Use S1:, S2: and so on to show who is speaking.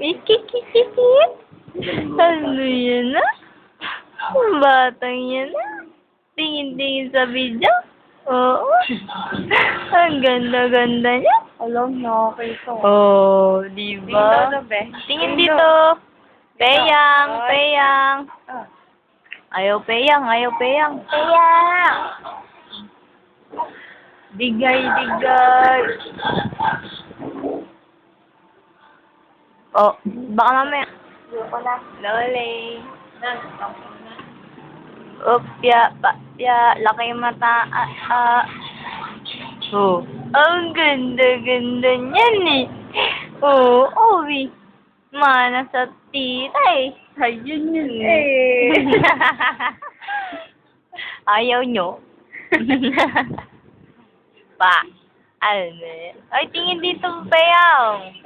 S1: Ikikikikik. Ano yan na? Batang yan na. Tingin-tingin sa video. Oo. Ang ganda-ganda niya.
S2: Alam, nakakita ko.
S1: Oh, di ba?
S2: Tingin daw, be.
S1: Tingin dito. Peyang, peyang.
S2: Ah.
S1: Ayaw peyang, ayaw peyang. Peyang! Digay, digay. Oh, baka mamaya.
S2: Ayoko na.
S1: Lole.
S2: Na.
S1: Opya, papya, laki mata, Oh. Ang ganda-ganda niyan eh. Oh, Owi. Mana sa tita eh.
S2: Ayun yun eh.
S1: Ayaw nyo? Pa. Ano eh? Ay, tingin dito, Peyang.